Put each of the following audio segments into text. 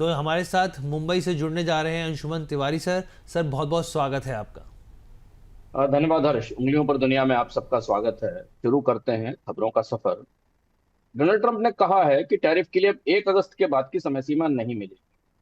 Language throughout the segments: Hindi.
तो हमारे साथ मुंबई से जुड़ने जा रहे हैं अंशुमन तिवारी सर। सर बहुत बहुत स्वागत है आपका। धन्यवाद हर्ष। उंगलियों पर दुनिया में आप सबका स्वागत है। शुरू करते हैं खबरों का सफर। डोनाल्ड ट्रंप ने कहा है कि टैरिफ के लिए अब 1 अगस्त के बाद की समय सीमा नहीं मिलेगी।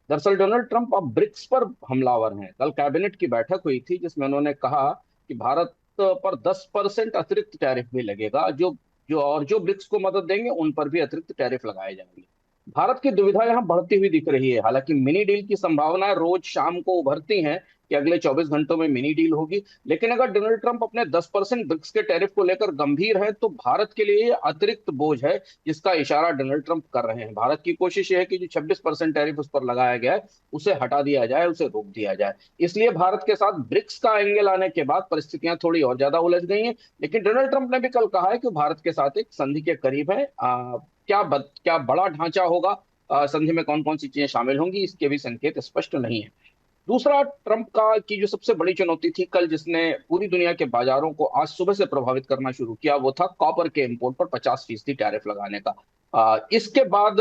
दरअसल डोनाल्ड ट्रंप अब ब्रिक्स पर हमलावर हैं। कल कैबिनेट की बैठक हुई थी जिसमें उन्होंने कहा कि भारत पर 10% अतिरिक्त टैरिफ भी लगेगा। जो जो और जो ब्रिक्स को मदद देंगे उन पर भी अतिरिक्त टैरिफ लगाए जाएंगे। भारत की दुविधा यहाँ बढ़ती हुई दिख रही है। हालांकि मिनी डील की संभावना रोज शाम को उभरती हैं कि अगले 24 घंटों में मिनी डील होगी। लेकिन अगर डोनाल्ड ट्रंप अपने 10% ब्रिक्स के टैरिफ को लेकर गंभीर है तो भारत के लिए ये अतिरिक्त बोझ है जिसका इशारा डोनाल्ड ट्रंप कर रहे हैं। भारत की कोशिश ये है कि जो 26% टैरिफ उस पर लगाया गया है उसे हटा दिया जाए, उसे रोक दिया जाए। इसलिए भारत के साथ ब्रिक्स का एंगल आने के बाद परिस्थितियां थोड़ी और ज्यादा उलझ गई हैं। लेकिन डोनाल्ड ट्रंप ने भी कल कहा है कि भारत के साथ एक संधि के करीब है। क्या बड़ा ढांचा होगा, संधि में कौन कौन सी चीजें शामिल होंगी, इसके भी संकेत स्पष्ट नहीं है। दूसरा, ट्रंप का की जो सबसे बड़ी चुनौती थी कल, जिसने पूरी दुनिया के बाजारों को आज सुबह से प्रभावित करना शुरू किया, वो था कॉपर के इंपोर्ट पर 50% टैरिफ लगाने का। इसके बाद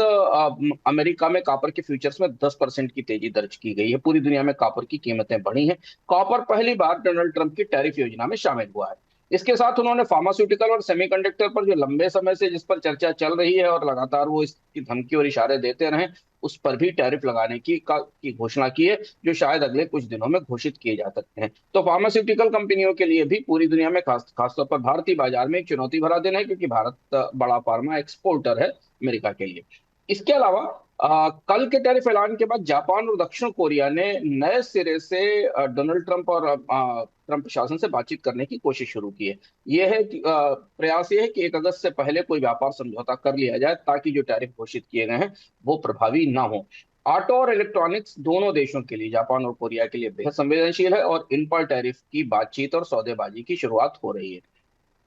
अमेरिका में कॉपर के फ्यूचर्स में 10% की तेजी दर्ज की गई है। पूरी दुनिया में कॉपर की कीमतें बढ़ी हैं। कॉपर पहली बार डोनाल्ड ट्रंप की टैरिफ योजना में शामिल हुआ है। इसके साथ उन्होंने फार्मास्यूटिकल और सेमीकंडक्टर पर जो लंबे समय से जिस पर चर्चा चल रही है और लगातार वो इसकी धमकी और इशारे देते रहे, उस पर भी टैरिफ लगाने की घोषणा की है, जो शायद अगले कुछ दिनों में घोषित किए जा सकते हैं। तो फार्मास्यूटिकल कंपनियों के लिए भी पूरी दुनिया में खासतौर पर भारतीय बाजार में एक चुनौती भरा दिन है, क्योंकि भारत बड़ा फार्मा एक्सपोर्टर है अमेरिका के लिए। इसके अलावा कल के टैरिफ ऐलान के बाद जापान और दक्षिण कोरिया ने नए सिरे से डोनाल्ड ट्रंप और ट्रंप प्रशासन से बातचीत करने की कोशिश शुरू की है। यह है कि प्रयास ये है कि 1 अगस्त से पहले कोई व्यापार समझौता कर लिया जाए ताकि जो टैरिफ घोषित किए गए हैं वो प्रभावी ना हो। ऑटो और इलेक्ट्रॉनिक्स दोनों देशों के लिए, जापान और कोरिया के लिए बेहद संवेदनशील है और इन पर टैरिफ की बातचीत और सौदेबाजी की शुरुआत हो रही है।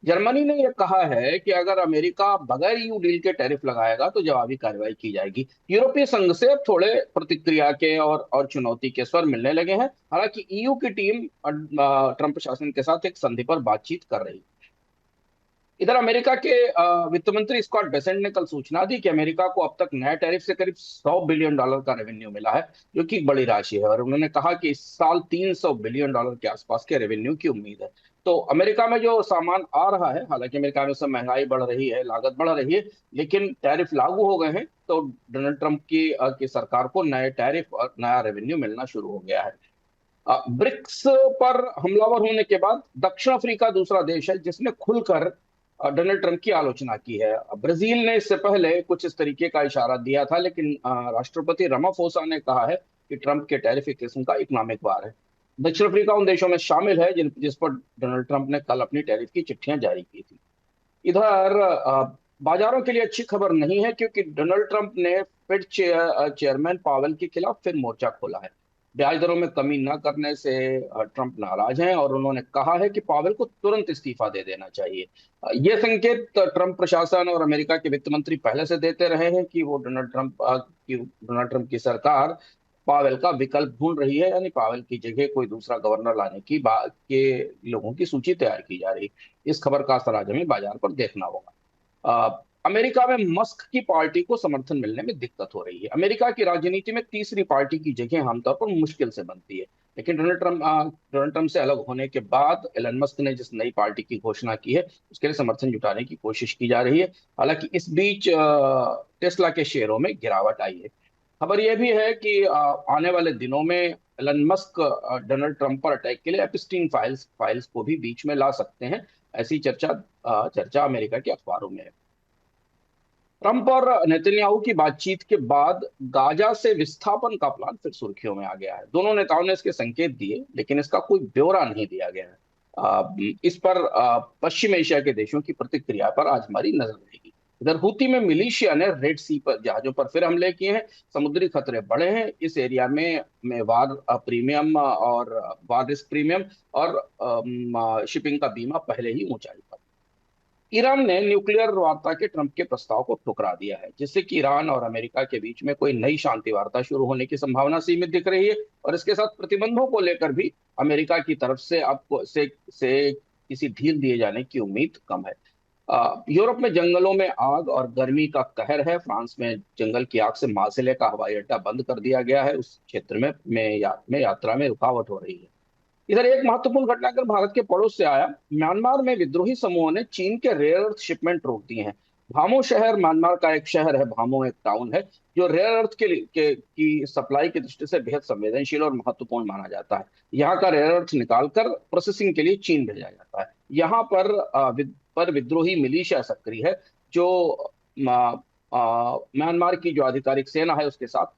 जर्मनी ने यह कहा है कि अगर अमेरिका बगैर ईयू डील के टैरिफ लगाएगा तो जवाबी कार्रवाई की जाएगी। यूरोपीय संघ से अब थोड़े प्रतिक्रिया के और चुनौती के स्वर मिलने लगे हैं। हालांकि ईयू की टीम ट्रंप प्रशासन के साथ एक संधि पर बातचीत कर रही है। इधर अमेरिका के वित्त मंत्री स्कॉट बेसेंट ने कल सूचना दी कि अमेरिका को अब तक नए टैरिफ से करीब $100 बिलियन का रेवेन्यू मिला है, जो कि एक बड़ी राशि है। और उन्होंने कहा कि इस साल $300 बिलियन के आसपास के रेवेन्यू की उम्मीद है। तो अमेरिका में जो सामान आ रहा है, हालांकि अमेरिका में सब महंगाई बढ़ रही है, लागत बढ़ रही है, लेकिन टैरिफ लागू हो गए हैं तो डोनाल्ड ट्रंप की सरकार को नए टैरिफ और नया रेवेन्यू मिलना शुरू हो गया है। ब्रिक्स पर हमलावर होने के बाद दक्षिण अफ्रीका दूसरा देश है जिसने खुलकर डोनाल्ड ट्रंप की आलोचना की है। ब्राजील ने इससे पहले कुछ इस तरीके का इशारा दिया था, लेकिन राष्ट्रपति रामाफोसा ने कहा है कि ट्रंप के टैरिफ एक किस्म का इकोनॉमिक वार है। दक्षिण अफ्रीका उन देशों में शामिल है जिस पर डोनाल्ड ट्रंप ने कल अपनी टैरिफ की चिट्ठियां जारी की थी। इधर बाजारों के लिए अच्छी खबर नहीं है, क्योंकि डोनाल्ड ट्रंप ने फेड चेयरमैन पावेल के खिलाफ फिर मोर्चा खोला है। ब्याज दरों में कमी न करने से ट्रंप नाराज हैं और उन्होंने कहा है कि पावेल को तुरंत इस्तीफा दे देना चाहिए। ये संकेत ट्रंप प्रशासन और अमेरिका के वित्त मंत्री पहले से देते रहे हैं कि वो डोनाल्ड ट्रंप की सरकार पावेल का विकल्प ढूंढ रही है, यानी पावेल की जगह कोई दूसरा गवर्नर लाने की बात के लोगों की सूची तैयार की जा रही है। इस खबर का असर आज हमें बाजार पर देखना होगा। अमेरिका में मस्क की पार्टी को समर्थन मिलने में दिक्कत हो रही है। अमेरिका की राजनीति में तीसरी पार्टी की जगह आमतौर पर मुश्किल से बनती है। लेकिन डोनाल्ड ट्रंप से अलग होने के बाद एलन मस्क ने जिस नई पार्टी की घोषणा की है उसके लिए समर्थन जुटाने की कोशिश की जा रही है। हालांकि इस बीच टेस्ला के शेयरों में गिरावट आई है। खबर यह भी है कि आने वाले दिनों में एलन मस्क डोनाल्ड ट्रंप पर अटैक के लिए एप्स्टीन फाइल्स को भी बीच में ला सकते हैं। ऐसी चर्चा अमेरिका के अखबारों में है। ट्रंप और नेतन्याहू की बातचीत के बाद गाजा से विस्थापन का प्लान फिर सुर्खियों में आ गया है। दोनों नेताओं ने इसके संकेत दिए, लेकिन इसका कोई ब्यौरा नहीं दिया गया है। इस पर पश्चिम एशिया के देशों की प्रतिक्रिया पर आज हमारी नजर रहेगी। इधर हूती में मिलिशिया ने रेड सी पर जहाजों पर फिर हमले किए हैं। समुद्री खतरे बढ़े हैं। इस एरिया में वार रिस्क प्रीमियम और शिपिंग का बीमा पहले ही ऊंचाई पर। ईरान ने न्यूक्लियर वार्ता के ट्रंप के प्रस्ताव को ठुकरा दिया है, जिससे कि ईरान और अमेरिका के बीच में कोई नई शांति वार्ता शुरू होने की संभावना सीमित दिख रही है। और इसके साथ प्रतिबंधों को लेकर भी अमेरिका की तरफ से किसी ढील दिए जाने की उम्मीद कम है। यूरोप में जंगलों में आग और गर्मी का कहर है। फ्रांस में जंगल की आग से मार्सेले का हवाई अड्डा बंद कर दिया गया है। उस क्षेत्र में यात्रा में रुकावट हो रही है। इधर एक महत्वपूर्ण घटना अगर भारत के पड़ोस से आया। म्यांमार में विद्रोही समूहों ने चीन के रेयर अर्थ शिपमेंट रोक दिए हैं। भामो शहर म्यांमार का एक शहर है, भामो एक टाउन है जो रेयर अर्थ की सप्लाई की दृष्टि से बेहद संवेदनशील और महत्वपूर्ण माना जाता है। यहाँ का रेयर अर्थ निकालकर प्रोसेसिंग के लिए चीन भेजा जाता है। यहाँ पर विद्रोही मिलिशिया सक्रिय है जो म्यांमार की जो आधिकारिक सेना है उसके साथ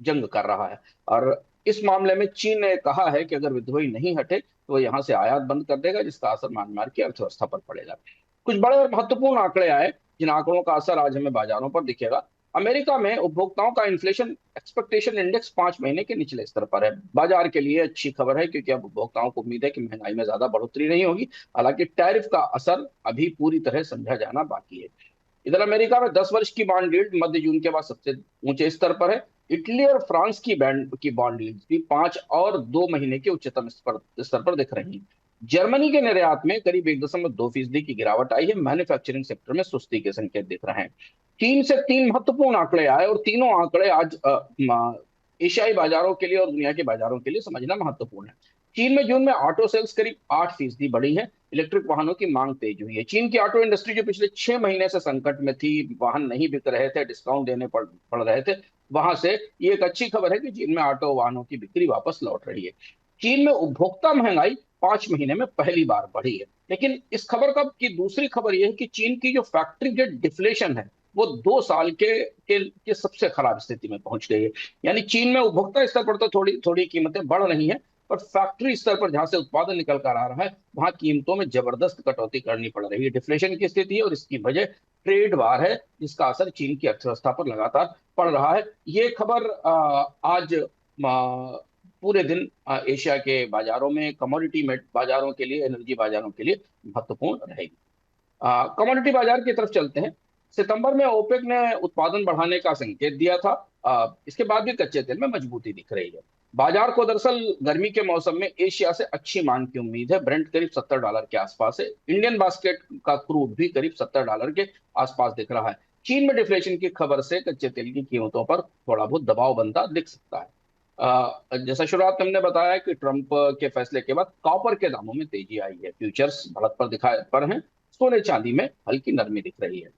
जंग कर रहा है। और इस मामले में चीन ने कहा है कि अगर विद्रोही नहीं हटे तो वो यहां से आयात बंद कर देगा, जिसका असर म्यांमार की अर्थव्यवस्था पर पड़ेगा। कुछ बड़े और महत्वपूर्ण आंकड़े आए जिन आंकड़ों का असर आज हमें बाजारों पर दिखेगा। अमेरिका में उपभोक्ताओं का इन्फ्लेशन एक्सपेक्टेशन इंडेक्स 5 महीने के निचले स्तर पर है। बाजार के लिए अच्छी खबर है क्योंकि अब उपभोक्ताओं को उम्मीद है कि महंगाई में ज्यादा बढ़ोतरी नहीं होगी। हालांकि टैरिफ का असर अभी पूरी तरह समझा जाना बाकी है। इधर अमेरिका में 10 वर्ष की बॉन्ड यील्ड मध्य जून के बाद सबसे ऊंचे स्तर पर है। इटली और फ्रांस की बॉन्ड यील्ड भी 5 और 2 महीने के उच्चतम स्तर पर दिख रही है। जर्मनी के निर्यात में करीब 1.2% की गिरावट आई है। मैन्युफैक्चरिंग सेक्टर में सुस्ती के संकेत दिख रहे हैं। चीन से 3 महत्वपूर्ण आंकड़े आए और तीनों आंकड़े आज एशियाई बाजारों के लिए और दुनिया के बाजारों के लिए समझना महत्वपूर्ण है। चीन में जून में ऑटो सेल्स करीब 8% बढ़ी है। इलेक्ट्रिक वाहनों की मांग तेज हुई है। चीन की ऑटो इंडस्ट्री जो पिछले 6 महीने से संकट में थी, वाहन नहीं बिक रहे थे, डिस्काउंट देने पड़ रहे थे, वहां से ये एक अच्छी खबर है कि चीन में ऑटो वाहनों की बिक्री वापस लौट रही है। चीन में उपभोक्ता महंगाई 5 महीने में पहली बार बढ़ी है। लेकिन इस खबर की दूसरी खबर यह है कि चीन की जो फैक्ट्री गेट डिफ्लेशन है वो 2 साल के सबसे खराब स्थिति में पहुंच गई है। यानी चीन में उपभोक्ता स्तर पर तो थोड़ी थोड़ी कीमतें बढ़ रही हैं, पर फैक्ट्री स्तर पर जहां से उत्पादन निकल कर आ रहा है वहां कीमतों में जबरदस्त कटौती करनी पड़ रही है। डिफ्लेशन की स्थिति है और इसकी वजह ट्रेड वार है जिसका असर चीन की अर्थव्यवस्था पर लगातार पड़ रहा है। ये खबर आज पूरे दिन एशिया के बाजारों में कमोडिटी में बाजारों के लिए, एनर्जी बाजारों के लिए महत्वपूर्ण रहेगी। कमोडिटी बाजार की तरफ चलते हैं। सितंबर में ओपेक ने उत्पादन बढ़ाने का संकेत दिया था। इसके बाद भी कच्चे तेल में मजबूती दिख रही है। बाजार को दरअसल गर्मी के मौसम में एशिया से अच्छी मांग की उम्मीद है। ब्रेंट करीब $70 के आसपास है। इंडियन बास्केट का क्रूड भी करीब $70 के आसपास दिख रहा है। चीन में डिफ्लेशन की खबर से कच्चे तेल की कीमतों पर थोड़ा बहुत दबाव बनता दिख सकता है। जैसा शुरुआत में हमने बताया कि ट्रंप के फैसले के बाद कॉपर के दामों में तेजी आई है। फ्यूचर्स बढ़त पर दिखाए पर हैं। सोने चांदी में हल्की नरमी दिख रही है।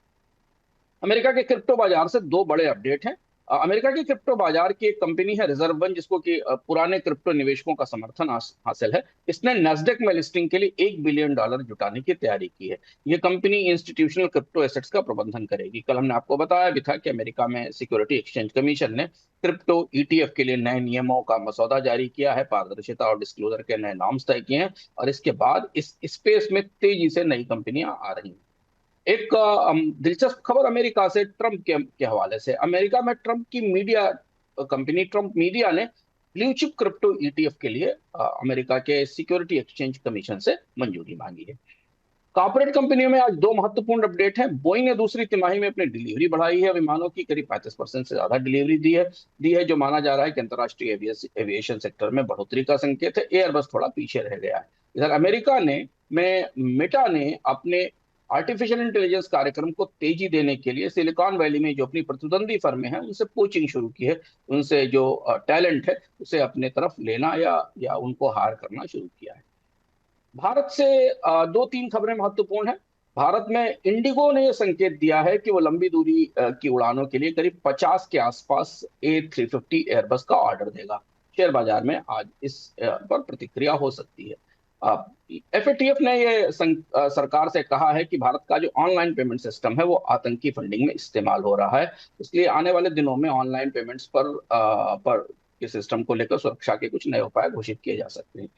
अमेरिका के क्रिप्टो बाजार से 2 बड़े अपडेट हैं। अमेरिका के क्रिप्टो बाजार की एक कंपनी है रिजर्व वन, जिसको कि पुराने क्रिप्टो निवेशकों का समर्थन हासिल है। इसने नेस्डेक में लिस्टिंग के लिए $1 बिलियन जुटाने की तैयारी की है। ये कंपनी इंस्टीट्यूशनल क्रिप्टो एसेट्स का प्रबंधन करेगी। कल हमने आपको बताया भी था कि अमेरिका में सिक्योरिटी एक्सचेंज कमीशन ने क्रिप्टो ईटीएफ के लिए नए नियमों का मसौदा जारी किया है। पारदर्शिता और डिस्क्लोजर के नए नॉर्म्स तय किए हैं और इसके बाद इस स्पेस में तेजी से नई कंपनियां आ रही हैं। एक दिलचस्प खबर अमेरिका से ट्रंप के हवाले से। अमेरिका में ट्रंप की मीडिया कंपनी ट्रंप मीडिया ने ब्लू चिप क्रिप्टो ईटीएफ के लिए अमेरिका के सिक्योरिटी एक्सचेंज कमीशन से मंजूरी मांगी है। कॉर्पोरेट कंपनियों में आज 2 महत्वपूर्ण अपडेट हैं। बोइंग ने दूसरी तिमाही में अपनी डिलीवरी बढ़ाई है। विमानों की करीब 35% से ज्यादा डिलीवरी दी है, जो माना जा रहा है कि अंतर्राष्ट्रीय एविएशन सेक्टर में बढ़ोतरी का संकेत है। एयरबस थोड़ा पीछे रह गया है। इधर अमेरिका में मेटा ने अपने आर्टिफिशियल इंटेलिजेंस कार्यक्रम को तेजी देने के लिए सिलिकॉन वैली में जो अपनी प्रतिद्वंदी फर्में हैं उनसे कोचिंग शुरू की है। उनसे जो टैलेंट है उसे अपने तरफ लेना या उनको हायर करना शुरू किया है। भारत से 2-3 खबरें महत्वपूर्ण हैं। भारत में इंडिगो ने यह संकेत दिया है कि वो लंबी दूरी की उड़ानों के लिए करीब 50 के आसपास A350 एयरबस का ऑर्डर देगा। शेयर बाजार में आज इस पर प्रतिक्रिया हो सकती है। एफएटीएफ ने सरकार से कहा है कि भारत का जो ऑनलाइन पेमेंट सिस्टम है वो आतंकी फंडिंग में इस्तेमाल हो रहा है। इसलिए आने वाले दिनों में ऑनलाइन पेमेंट्स पर के सिस्टम को लेकर सुरक्षा के कुछ नए उपाय घोषित किए जा सकते हैं।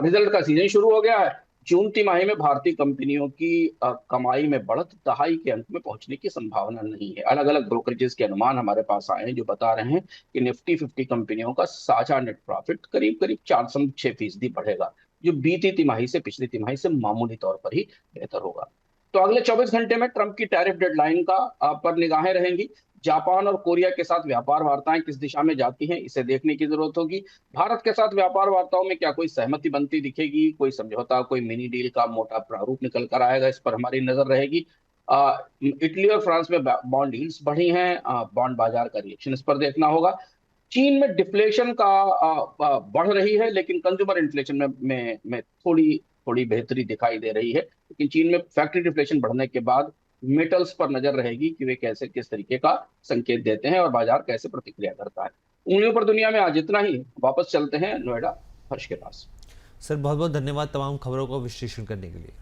रिजल्ट का सीजन शुरू हो गया है। जून तिमाही में भारतीय कंपनियों की कमाई में बढ़त दहाई के अंत में पहुंचने की संभावना नहीं है। अलग अलग ब्रोकरेजेस के अनुमान हमारे पास आए हैं जो बता रहे हैं कि निफ्टी 50 कंपनियों का साझा नेट प्रॉफिट करीब करीब 4.6% बढ़ेगा, जो बीती तिमाही से पिछली तिमाही से मामूली तौर पर ही बेहतर होगा। तो अगले 24 घंटे में ट्रंप की टैरिफ डेडलाइन पर निगाहें रहेंगी। जापान और कोरिया के साथ व्यापार वार्ताएं किस दिशा में जाती हैं, इसे देखने की जरूरत होगी। भारत के साथ व्यापार वार्ताओं में क्या कोई सहमति बनती दिखेगी, कोई समझौता, कोई मिनी डील का मोटा प्रारूप निकल कर आएगा, इस पर हमारी नजर रहेगी। इटली और फ्रांस में बॉन्ड यील्ड्स बढ़ी हैं, बॉन्ड बाजार का रिएक्शन इस पर देखना होगा। चीन में डिफ्लेशन का बढ़ रही है, लेकिन कंज्यूमर इन्फ्लेशन में थोड़ी थोड़ी बेहतरी दिखाई दे रही है। लेकिन चीन में फैक्ट्री डिफ्लेशन बढ़ने के बाद मेटल्स पर नजर रहेगी कि वे कैसे किस तरीके का संकेत देते हैं और बाजार कैसे प्रतिक्रिया करता है। उंगलियों पर दुनिया में आज इतना ही। वापस चलते हैं नोएडा हर्ष के पास। सर बहुत बहुत धन्यवाद तमाम खबरों को विश्लेषण करने के लिए।